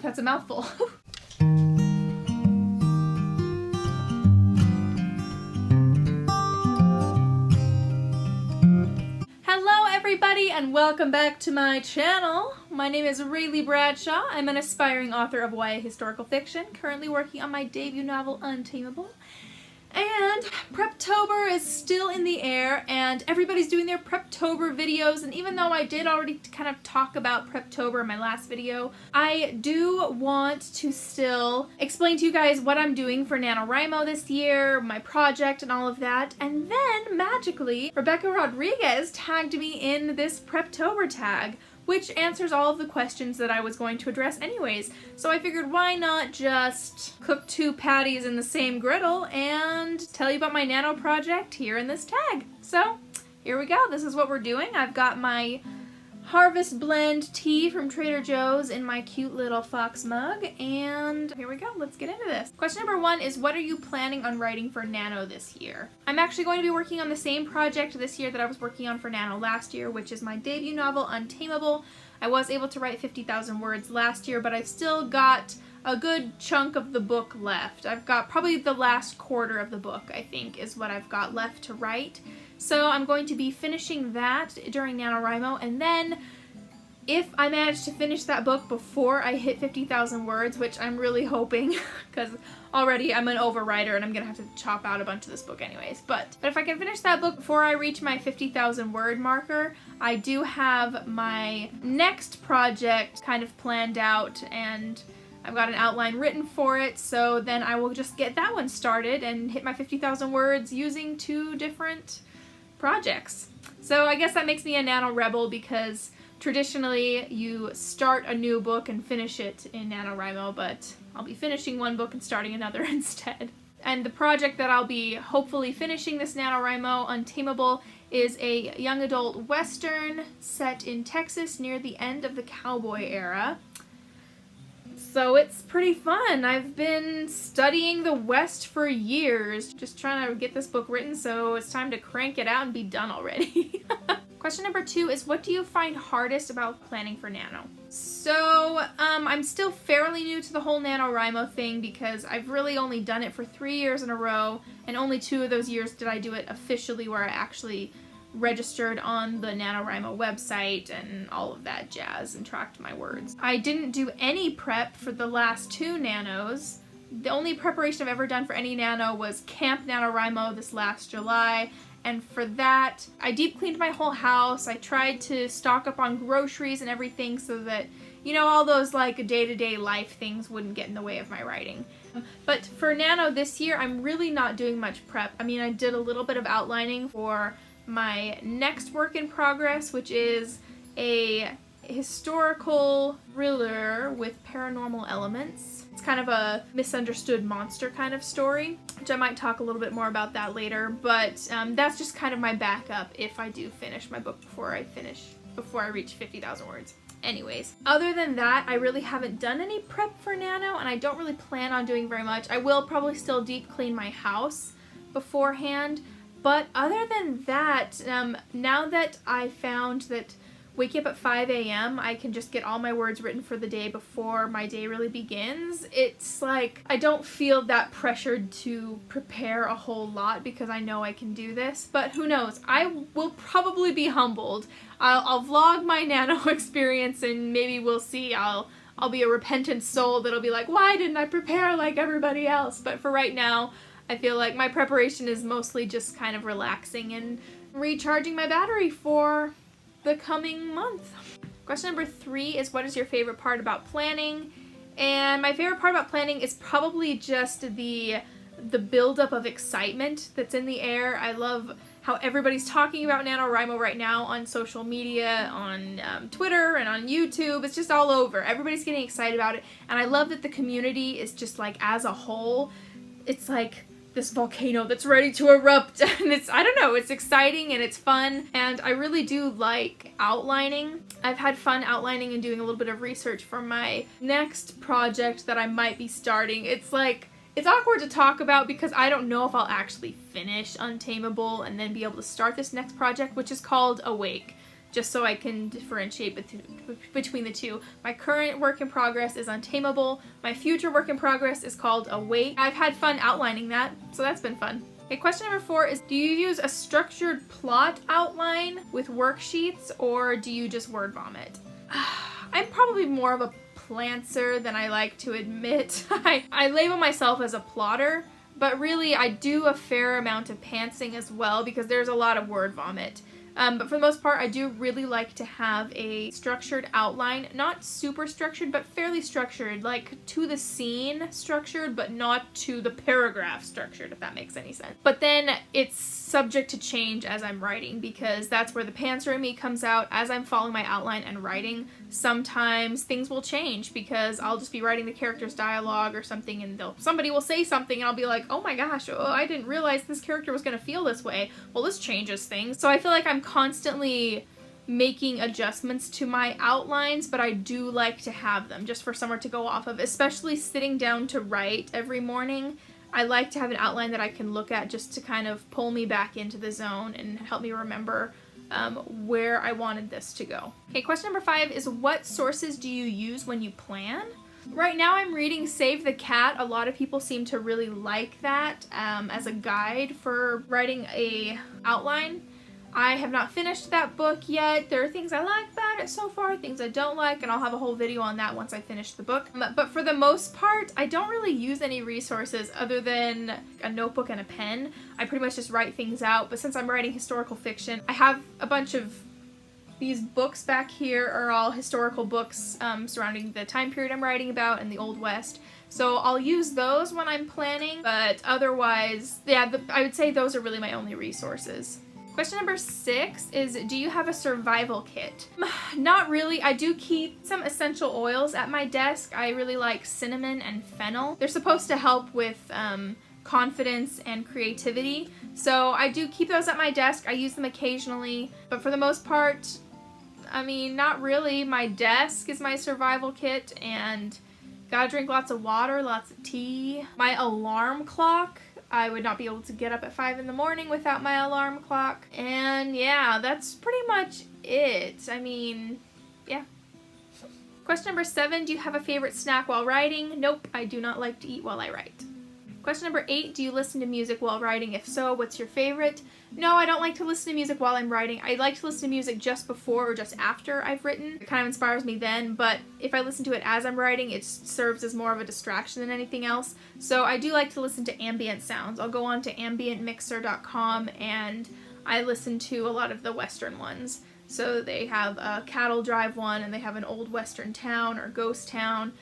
that's a mouthful. Hello everybody and welcome back to my channel. My name is Rayleigh Bradshaw. I'm an aspiring author of YA historical fiction, currently working on my debut novel, Untamable. And Preptober is still in the air and everybody's doing their Preptober videos, and even though I did already kind of talk about Preptober in my last video, I do want to still explain to you guys what I'm doing for NaNoWriMo this year, my project and all of that. And then magically, Rebecca Rodriguez tagged me in this Preptober tag, which answers all of the questions that I was going to address anyways. So I figured why not just cook two patties in the same griddle and tell you about my NaNo project here in this tag. So here we go. This is what we're doing. I've got my Harvest Blend tea from Trader Joe's in my cute little fox mug, and here we go. Let's get into this. Question number 1 is, what are you planning on writing for NaNo this year? I'm actually going to be working on the same project this year that I was working on for NaNo last year, which is my debut novel, Untamable. I was able to write 50,000 words last year, but I've still got a good chunk of the book left. I've got probably the last quarter of the book, I think, is what I've got left to write. So I'm going to be finishing that during NaNoWriMo, and then if I manage to finish that book before I hit 50,000 words, which I'm really hoping, because already I'm an overwriter and I'm going to have to chop out a bunch of this book anyways, but if I can finish that book before I reach my 50,000 word marker, I do have my next project kind of planned out and I've got an outline written for it, so then I will just get that one started and hit my 50,000 words using 2 different projects. So I guess that makes me a Nano rebel, because traditionally you start a new book and finish it in NaNoWriMo, but I'll be finishing one book and starting another instead. And the project that I'll be hopefully finishing this NaNoWriMo, Untamable, is a young adult western set in Texas near the end of the cowboy era. So it's pretty fun. I've been studying the West for years, just trying to get this book written, so it's time to crank it out and be done already. Question number 2 is, what do you find hardest about planning for NaNo? So, I'm still fairly new to the whole NaNoWriMo thing because I've really only done it for 3 years in a row, and only 2 of those years did I do it officially, where I actually registered on the NaNoWriMo website and all of that jazz and tracked my words. I didn't do any prep for the last 2 Nanos. The only preparation I've ever done for any Nano was Camp NaNoWriMo this last July, and for that I deep cleaned my whole house. I tried to stock up on groceries and everything so that, you know, all those like day-to-day life things wouldn't get in the way of my writing. But for NaNo this year, I'm really not doing much prep. I mean, I did a little bit of outlining for my next work in progress, which is a historical thriller with paranormal elements. It's kind of a misunderstood monster kind of story, which I might talk a little bit more about that later, but that's just kind of my backup if I do finish my book before I reach 50,000 words. Anyways, other than that, I really haven't done any prep for NaNo, and I don't really plan on doing very much. I will probably still deep clean my house beforehand, but other than that, now that I found that waking up at 5 a.m. I can just get all my words written for the day before my day really begins, it's like I don't feel that pressured to prepare a whole lot because I know I can do this. But who knows, I will probably be humbled. I'll vlog my NaNo experience and maybe we'll see. I'll be a repentant soul that'll be like, why didn't I prepare like everybody else? But for right now, I feel like my preparation is mostly just kind of relaxing and recharging my battery for the coming month. Question number 3 is, what is your favorite part about planning? And my favorite part about planning is probably just the buildup of excitement that's in the air. I love how everybody's talking about NaNoWriMo right now on social media, on Twitter and on YouTube. It's just all over. Everybody's getting excited about it, and I love that the community is just like, as a whole, it's like this volcano that's ready to erupt, and it's, I don't know, it's exciting and it's fun, and I really do like outlining. I've had fun outlining and doing a little bit of research for my next project that I might be starting. It's like, it's awkward to talk about because I don't know if I'll actually finish Untamable and then be able to start this next project, which is called Awake. just so I can differentiate between the two. My current work in progress is Untamable. My future work in progress is called Awake. I've had fun outlining that, so that's been fun. Okay, question number 4 is, do you use a structured plot outline with worksheets, or do you just word vomit? I'm probably more of a plantser than I like to admit. I label myself as a plotter, but really I do a fair amount of pantsing as well because there's a lot of word vomit. But for the most part, I do really like to have a structured outline, not super structured, but fairly structured, like to the scene structured, but not to the paragraph structured, if that makes any sense. But then it's subject to change as I'm writing, because that's where the pantser in me comes out. As I'm following my outline and writing, sometimes things will change because I'll just be writing the character's dialogue or something, and somebody will say something and I'll be like, oh my gosh, I didn't realize this character was going to feel this way. Well, this changes things. So I feel like I'm constantly making adjustments to my outlines, but I do like to have them just for somewhere to go off of, especially sitting down to write every morning. I like to have an outline that I can look at just to kind of pull me back into the zone and help me remember where I wanted this to go. Okay, question number 5 is, what sources do you use when you plan? Right now I'm reading Save the Cat. A lot of people seem to really like that as a guide for writing a outline. I have not finished that book yet. There are things I like about it so far, things I don't like, and I'll have a whole video on that once I finish the book. But for the most part, I don't really use any resources other than a notebook and a pen. I pretty much just write things out, but since I'm writing historical fiction, I have a bunch of these books back here are all historical books surrounding the time period I'm writing about in the Old West. So I'll use those when I'm planning, but otherwise, yeah, I would say those are really my only resources. Question number 6 is, do you have a survival kit? Not really. I do keep some essential oils at my desk. I really like cinnamon and fennel. They're supposed to help with confidence and creativity. So I do keep those at my desk. I use them occasionally, but for the most part, I mean, not really. My desk is my survival kit, and gotta drink lots of water, lots of tea. My alarm clock, I would not be able to get up at 5 in the morning without my alarm clock. And yeah, that's pretty much it. I mean, yeah. Question number 7, do you have a favorite snack while writing? Nope, I do not like to eat while I write. Question number 8, do you listen to music while writing? If so, what's your favorite? No, I don't like to listen to music while I'm writing. I like to listen to music just before or just after I've written. It kind of inspires me then, but if I listen to it as I'm writing, it serves as more of a distraction than anything else. So I do like to listen to ambient sounds. I'll go on to ambientmixer.com and I listen to a lot of the Western ones. So they have a cattle drive one, and they have an old Western town or ghost town.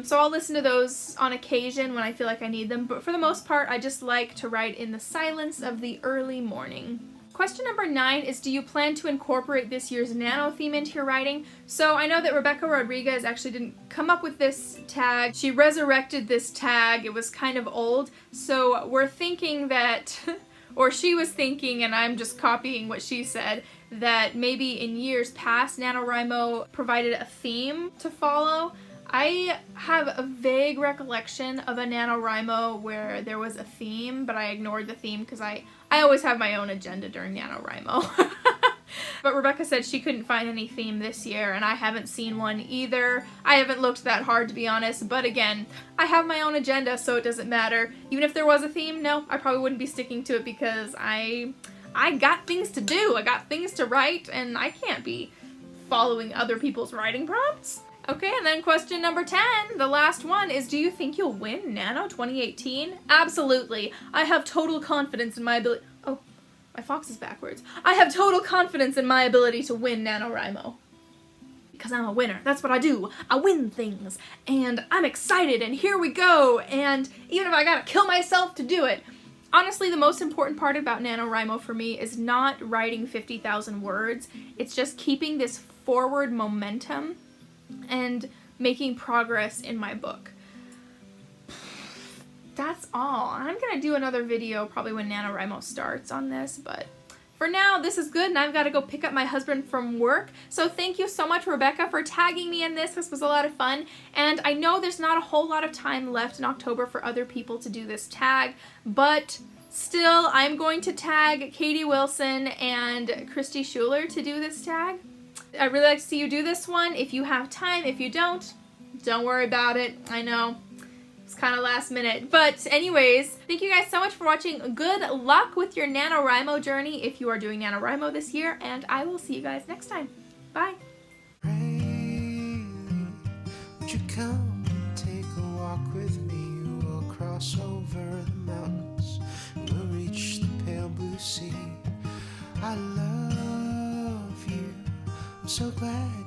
So I'll listen to those on occasion when I feel like I need them, but for the most part, I just like to write in the silence of the early morning. Question number 9 is, do you plan to incorporate this year's NaNo theme into your writing? So I know that Rebecca Rodriguez actually didn't come up with this tag. She resurrected this tag. It was kind of old, so we're thinking that, or she was thinking, and I'm just copying what she said, that maybe in years past, NaNoWriMo provided a theme to follow. I have a vague recollection of a NaNoWriMo where there was a theme, but I ignored the theme because I always have my own agenda during NaNoWriMo. But Rebecca said she couldn't find any theme this year, and I haven't seen one either. I haven't looked that hard, to be honest, but again, I have my own agenda, so it doesn't matter. Even if there was a theme, no, I probably wouldn't be sticking to it because I got things to do. I got things to write, and I can't be following other people's writing prompts. Okay, and then question number 10, the last one, is, do you think you'll win NaNo 2018? Absolutely. I have total confidence in my ability. Oh, my fox is backwards. I have total confidence in my ability to win NaNoWriMo. Because I'm a winner. That's what I do. I win things. And I'm excited, and here we go. And even if I gotta kill myself to do it. Honestly, the most important part about NaNoWriMo for me is not writing 50,000 words. It's just keeping this forward momentum and making progress in my book. That's all. I'm gonna do another video probably when NaNoWriMo starts on this, but for now, this is good, and I've got to go pick up my husband from work. So thank you so much, Rebecca, for tagging me in this. This was a lot of fun, and I know there's not a whole lot of time left in October for other people to do this tag, but still, I'm going to tag Katie Wilson and Christy Schuler to do this tag. I'd really like to see you do this one if you have time. If you don't worry about it. I know it's kind of last minute. But anyways, thank you guys so much for watching. Good luck with your NaNoWriMo journey if you are doing NaNoWriMo this year, and I will see you guys next time. Bye. Would you come take a walk with me? We'll cross over the mountains and we'll reach the pale blue sea. I love you, I'm so glad